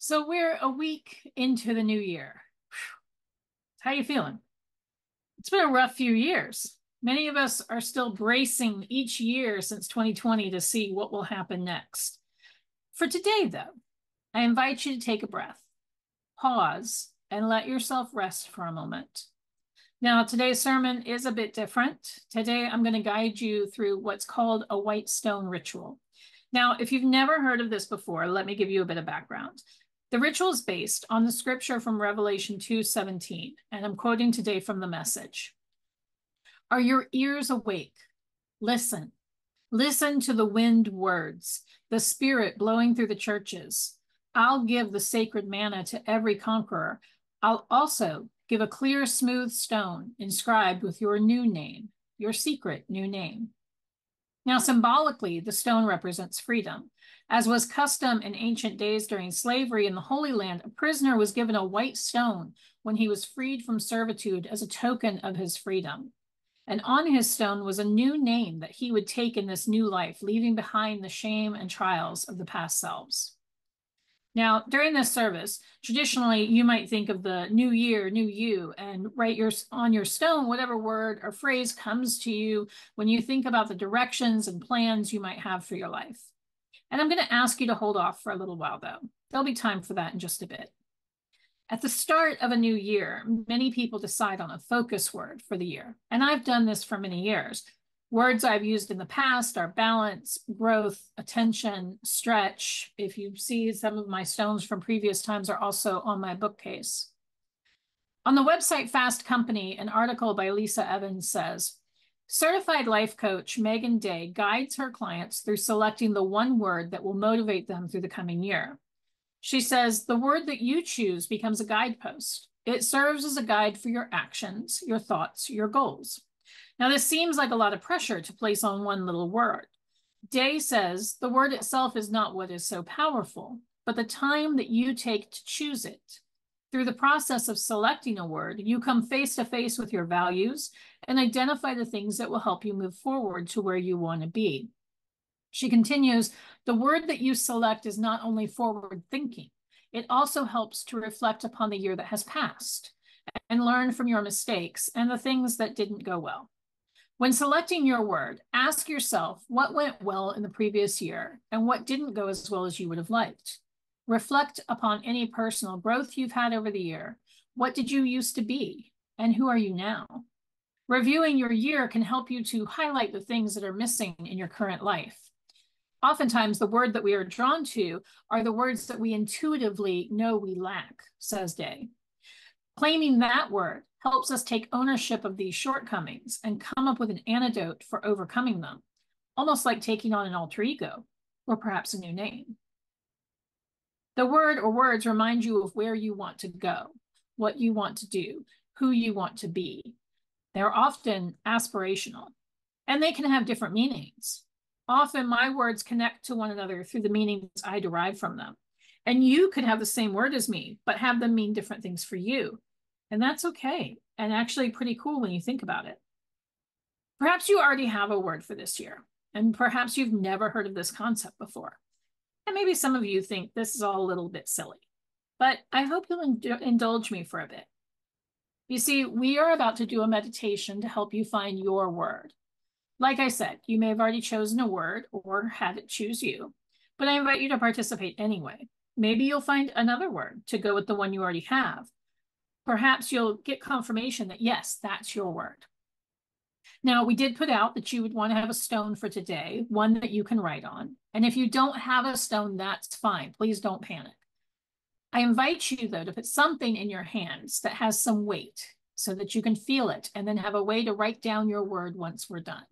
So we're a week into the new year. How you feeling? It's been a rough few years. Many of us are still bracing each year since 2020 to see what will happen next. For today, though, I invite you to take a breath, pause, and let yourself rest for a moment. Now, today's sermon is a bit different. Today, I'm going to guide you through what's called a white stone ritual. Now, if you've never heard of this before, let me give you a bit of background. The ritual is based on the scripture from Revelation 2:17, and I'm quoting today from the Message. Are your ears awake? Listen. Listen to the wind words, the Spirit blowing through the churches. I'll give the sacred manna to every conqueror. I'll also give a clear, smooth stone inscribed with your new name, your secret new name. Now, symbolically, the stone represents freedom. As was custom in ancient days during slavery in the Holy Land, a prisoner was given a white stone when he was freed from servitude as a token of his freedom. And on his stone was a new name that he would take in this new life, leaving behind the shame and trials of the past selves. Now, during this service, traditionally, you might think of the new year, new you, and write on your stone whatever word or phrase comes to you when you think about the directions and plans you might have for your life. And I'm going to ask you to hold off for a little while, though. There'll be time for that in just a bit. At the start of a new year, many people decide on a focus word for the year. And I've done this for many years. Words I've used in the past are balance, growth, attention, stretch. If you see, some of my stones from previous times are also on my bookcase. On the website Fast Company, an article by Lisa Evans says, certified life coach Megan Day guides her clients through selecting the one word that will motivate them through the coming year. She says, the word that you choose becomes a guidepost. It serves as a guide for your actions, your thoughts, your goals. Now, this seems like a lot of pressure to place on one little word. Day says the word itself is not what is so powerful, but the time that you take to choose it. Through the process of selecting a word, you come face to face with your values and identify the things that will help you move forward to where you want to be. She continues, the word that you select is not only forward thinking, it also helps to reflect upon the year that has passed and learn from your mistakes and the things that didn't go well. When selecting your word, ask yourself what went well in the previous year and what didn't go as well as you would have liked. Reflect upon any personal growth you've had over the year. What did you used to be? And who are you now? Reviewing your year can help you to highlight the things that are missing in your current life. Oftentimes, the word that we are drawn to are the words that we intuitively know we lack, says Day. Claiming that word helps us take ownership of these shortcomings and come up with an antidote for overcoming them, almost like taking on an alter ego or perhaps a new name. The word or words remind you of where you want to go, what you want to do, who you want to be. They're often aspirational, and they can have different meanings. Often my words connect to one another through the meanings I derive from them. And you could have the same word as me, but have them mean different things for you. And that's okay, and actually pretty cool when you think about it. Perhaps you already have a word for this year, and perhaps you've never heard of this concept before. And maybe some of you think this is all a little bit silly, but I hope you'll indulge me for a bit. You see, we are about to do a meditation to help you find your word. Like I said, you may have already chosen a word or had it choose you, but I invite you to participate anyway. Maybe you'll find another word to go with the one you already have. Perhaps you'll get confirmation that, yes, that's your word. Now, we did put out that you would want to have a stone for today, one that you can write on. And if you don't have a stone, that's fine. Please don't panic. I invite you, though, to put something in your hands that has some weight so that you can feel it and then have a way to write down your word once we're done.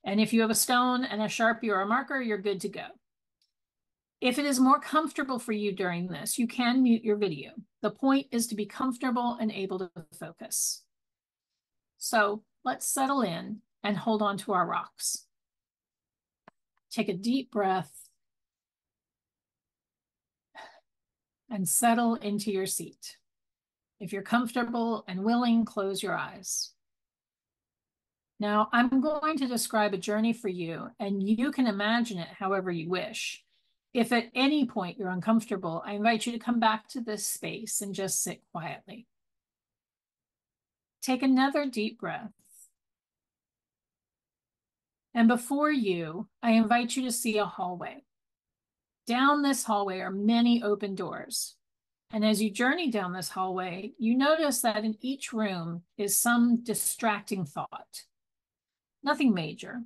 And if you have a stone and a Sharpie or a marker, you're good to go. If it is more comfortable for you during this, you can mute your video. The point is to be comfortable and able to focus. So let's settle in and hold on to our rocks. Take a deep breath and settle into your seat. If you're comfortable and willing, close your eyes. Now, I'm going to describe a journey for you, and you can imagine it however you wish. If at any point you're uncomfortable, I invite you to come back to this space and just sit quietly. Take another deep breath. And before you, I invite you to see a hallway. Down this hallway are many open doors. And as you journey down this hallway, you notice that in each room is some distracting thought. Nothing major.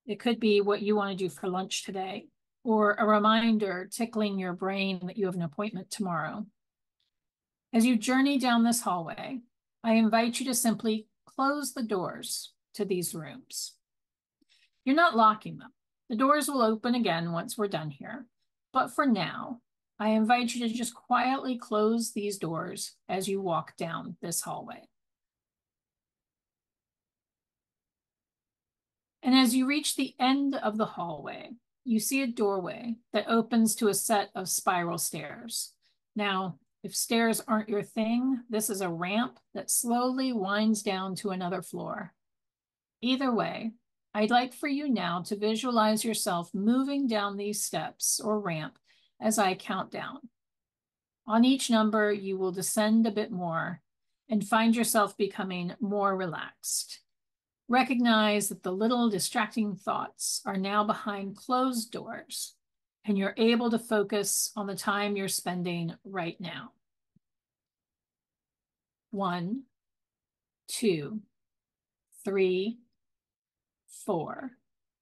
It could be what you want to do for lunch today, or a reminder tickling your brain that you have an appointment tomorrow. As you journey down this hallway, I invite you to simply close the doors to these rooms. You're not locking them. The doors will open again once we're done here. But for now, I invite you to just quietly close these doors as you walk down this hallway. And as you reach the end of the hallway, you see a doorway that opens to a set of spiral stairs. Now, if stairs aren't your thing, this is a ramp that slowly winds down to another floor. Either way, I'd like for you now to visualize yourself moving down these steps or ramp as I count down. On each number, you will descend a bit more and find yourself becoming more relaxed. Recognize that the little distracting thoughts are now behind closed doors, and you're able to focus on the time you're spending right now. 1, 2, 3, 4,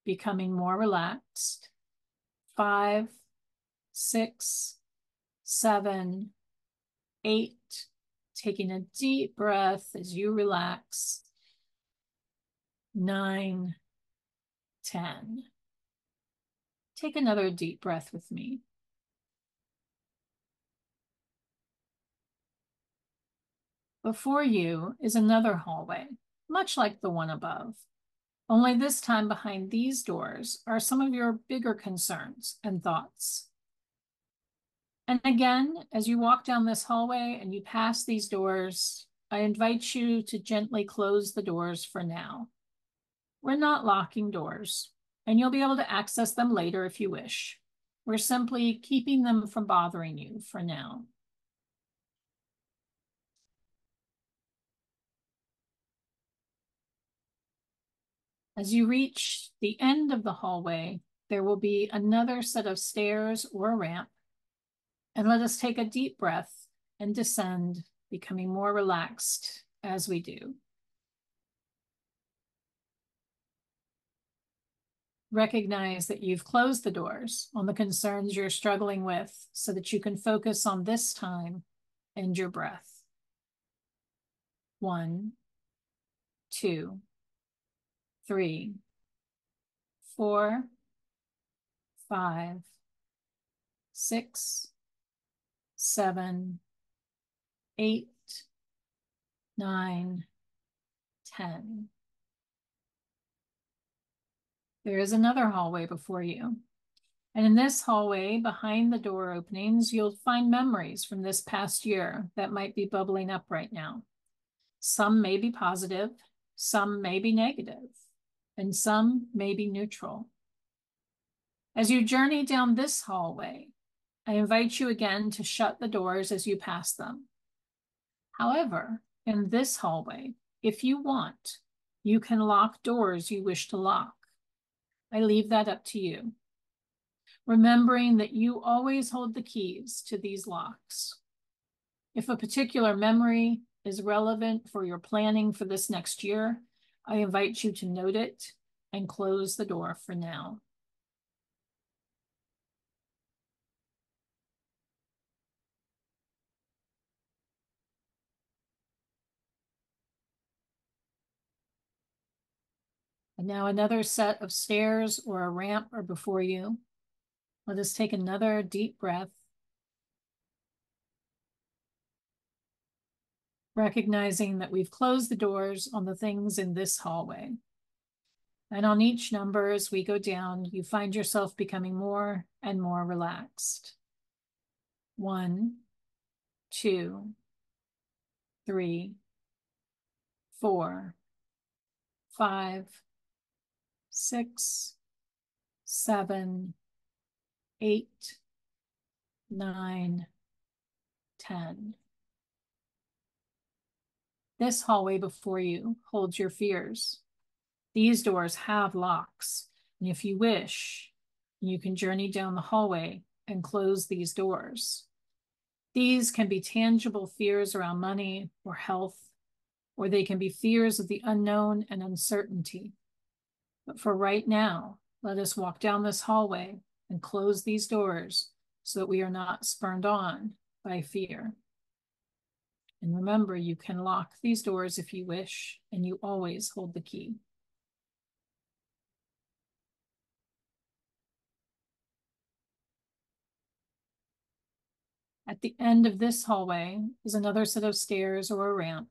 becoming more relaxed. 5, 6, 7, 8, taking a deep breath as you relax. 9, 10. Take another deep breath with me. Before you is another hallway, much like the one above. Only this time behind these doors are some of your bigger concerns and thoughts. And again, as you walk down this hallway and you pass these doors, I invite you to gently close the doors for now. We're not locking doors, and you'll be able to access them later if you wish. We're simply keeping them from bothering you for now. As you reach the end of the hallway, there will be another set of stairs or a ramp. And let us take a deep breath and descend, becoming more relaxed as we do. Recognize that you've closed the doors on the concerns you're struggling with so that you can focus on this time and your breath. 1, 2, 3, 4, 5, 6, 7, 8, 9, 10. There is another hallway before you. And in this hallway, behind the door openings, you'll find memories from this past year that might be bubbling up right now. Some may be positive, some may be negative, and some may be neutral. As you journey down this hallway, I invite you again to shut the doors as you pass them. However, in this hallway, if you want, you can lock doors you wish to lock. I leave that up to you, remembering that you always hold the keys to these locks. If a particular memory is relevant for your planning for this next year, I invite you to note it and close the door for now. And now another set of stairs or a ramp are before you. Let us take another deep breath, recognizing that we've closed the doors on the things in this hallway. And on each number, as we go down, you find yourself becoming more and more relaxed. 1, 2, 3, 4, 5, 6, 7, 8, 9, 10. This hallway before you holds your fears. These doors have locks, and if you wish, you can journey down the hallway and close these doors. These can be tangible fears around money or health, or they can be fears of the unknown and uncertainty. But for right now, let us walk down this hallway and close these doors so that we are not spurned on by fear. And remember, you can lock these doors if you wish, and you always hold the key. At the end of this hallway is another set of stairs or a ramp.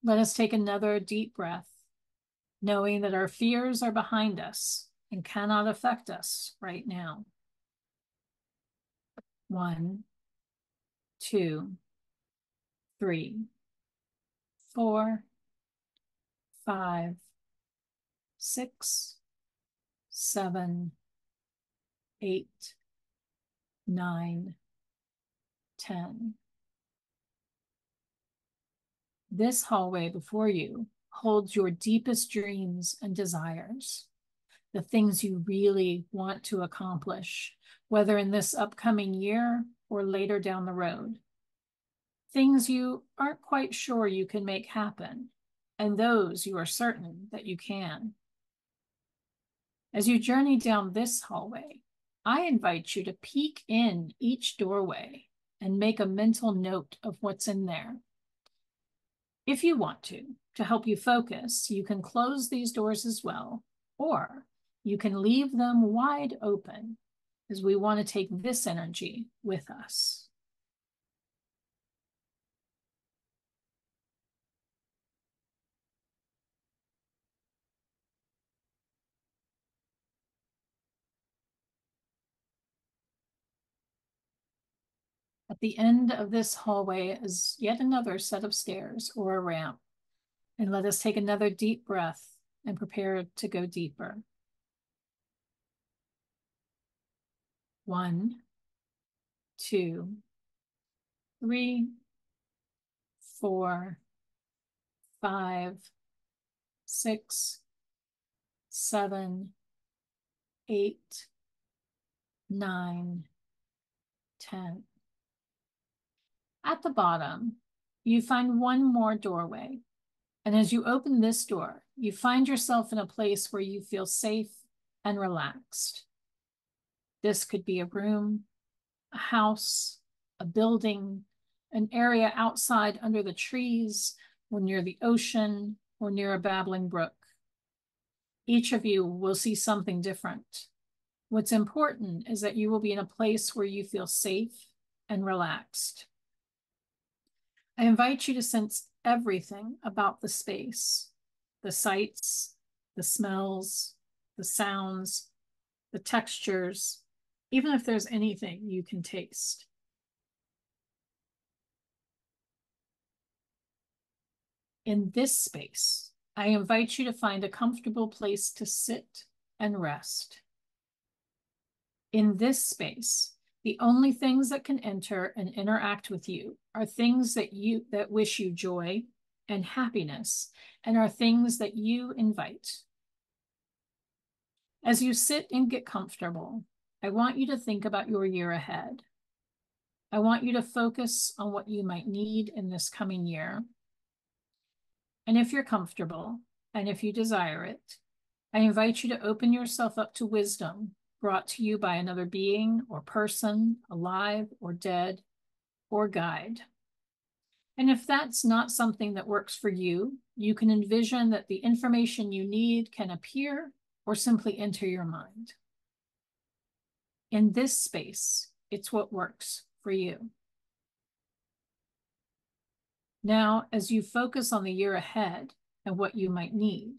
Let us take another deep breath, knowing that our fears are behind us and cannot affect us right now. 1, 2, 3, 4, 5, 6, 7, 8, 9, 10. This hallway before you holds your deepest dreams and desires, the things you really want to accomplish, whether in this upcoming year or later down the road. Things you aren't quite sure you can make happen, and those you are certain that you can. As you journey down this hallway, I invite you to peek in each doorway and make a mental note of what's in there. If you want to help you focus, you can close these doors as well, or you can leave them wide open as we want to take this energy with us. At the end of this hallway is yet another set of stairs or a ramp. And let us take another deep breath and prepare to go deeper. 1, 2, 3, 4, 5, 6, 7, 8, 9, 10. At the bottom, you find one more doorway. And as you open this door, you find yourself in a place where you feel safe and relaxed. This could be a room, a house, a building, an area outside under the trees, or near the ocean, or near a babbling brook. Each of you will see something different. What's important is that you will be in a place where you feel safe and relaxed. I invite you to sense everything about the space, the sights, the smells, the sounds, the textures, even if there's anything you can taste. In this space, I invite you to find a comfortable place to sit and rest. In this space, the only things that can enter and interact with you are things that wish you joy and happiness, and are things that you invite. As you sit and get comfortable, I want you to think about your year ahead. I want you to focus on what you might need in this coming year. And if you're comfortable, and if you desire it, I invite you to open yourself up to wisdom brought to you by another being or person, alive or dead, or guide. And if that's not something that works for you, you can envision that the information you need can appear or simply enter your mind. In this space, it's what works for you. Now, as you focus on the year ahead and what you might need,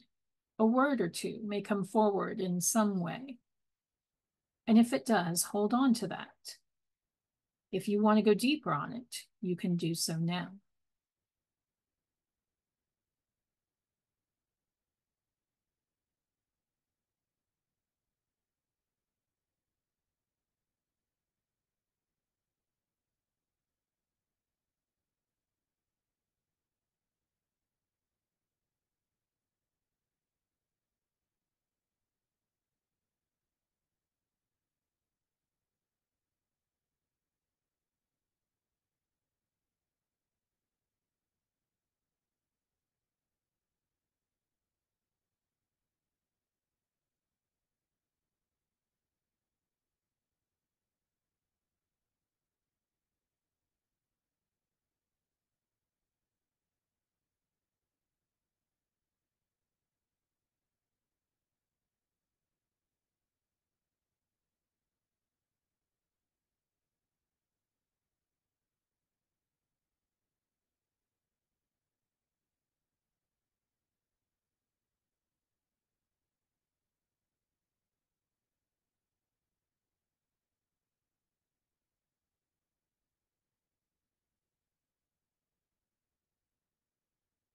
a word or two may come forward in some way. And if it does, hold on to that. If you want to go deeper on it, you can do so now.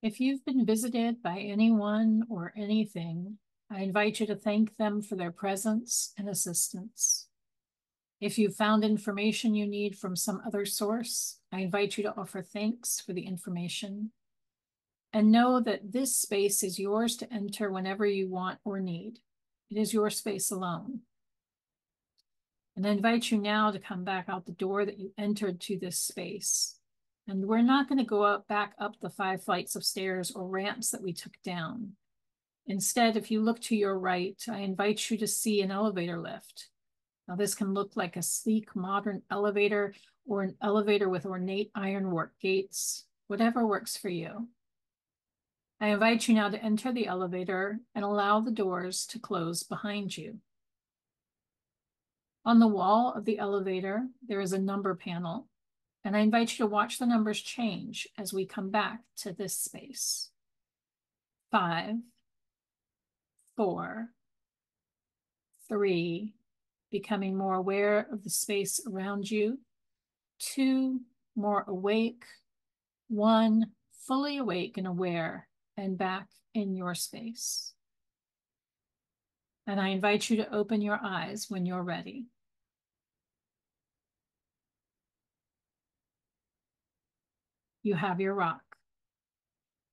If you've been visited by anyone or anything, I invite you to thank them for their presence and assistance. If you've found information you need from some other source, I invite you to offer thanks for the information. And know that this space is yours to enter whenever you want or need. It is your space alone. And I invite you now to come back out the door that you entered to this space. And we're not going to go back up the 5 flights of stairs or ramps that we took down. Instead, if you look to your right, I invite you to see an elevator lift. Now, this can look like a sleek, modern elevator or an elevator with ornate ironwork gates, whatever works for you. I invite you now to enter the elevator and allow the doors to close behind you. On the wall of the elevator, there is a number panel, and I invite you to watch the numbers change as we come back to this space. 5, 4, 3, becoming more aware of the space around you. 2, more awake. 1, fully awake and aware and back in your space. And I invite you to open your eyes when you're ready. You have your rock.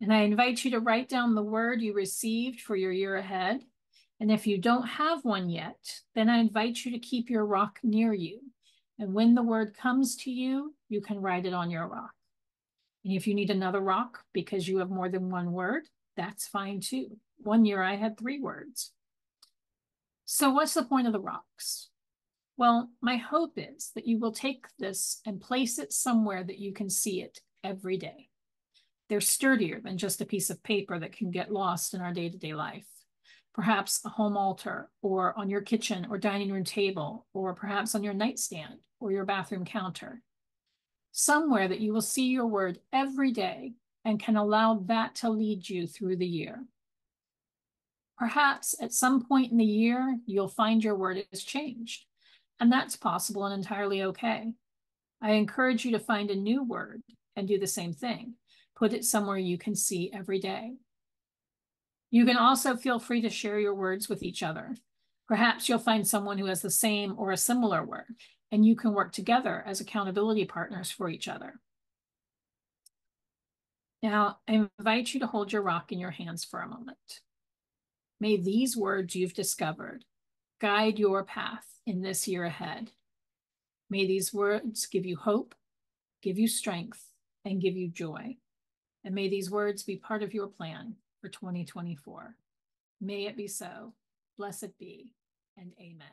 And I invite you to write down the word you received for your year ahead. And if you don't have one yet, then I invite you to keep your rock near you. And when the word comes to you, you can write it on your rock. And if you need another rock because you have more than one word, that's fine too. One year I had 3 words. So what's the point of the rocks? Well, my hope is that you will take this and place it somewhere that you can see it every day. They're sturdier than just a piece of paper that can get lost in our day-to-day life. Perhaps a home altar, or on your kitchen or dining room table, or perhaps on your nightstand or your bathroom counter. Somewhere that you will see your word every day and can allow that to lead you through the year. Perhaps at some point in the year, you'll find your word has changed, and that's possible and entirely okay. I encourage you to find a new word and do the same thing. Put it somewhere you can see every day. You can also feel free to share your words with each other. Perhaps you'll find someone who has the same or a similar word, and you can work together as accountability partners for each other. Now, I invite you to hold your rock in your hands for a moment. May these words you've discovered guide your path in this year ahead. May these words give you hope, give you strength, and give you joy. And may these words be part of your plan for 2024. May it be so. Blessed be, and amen.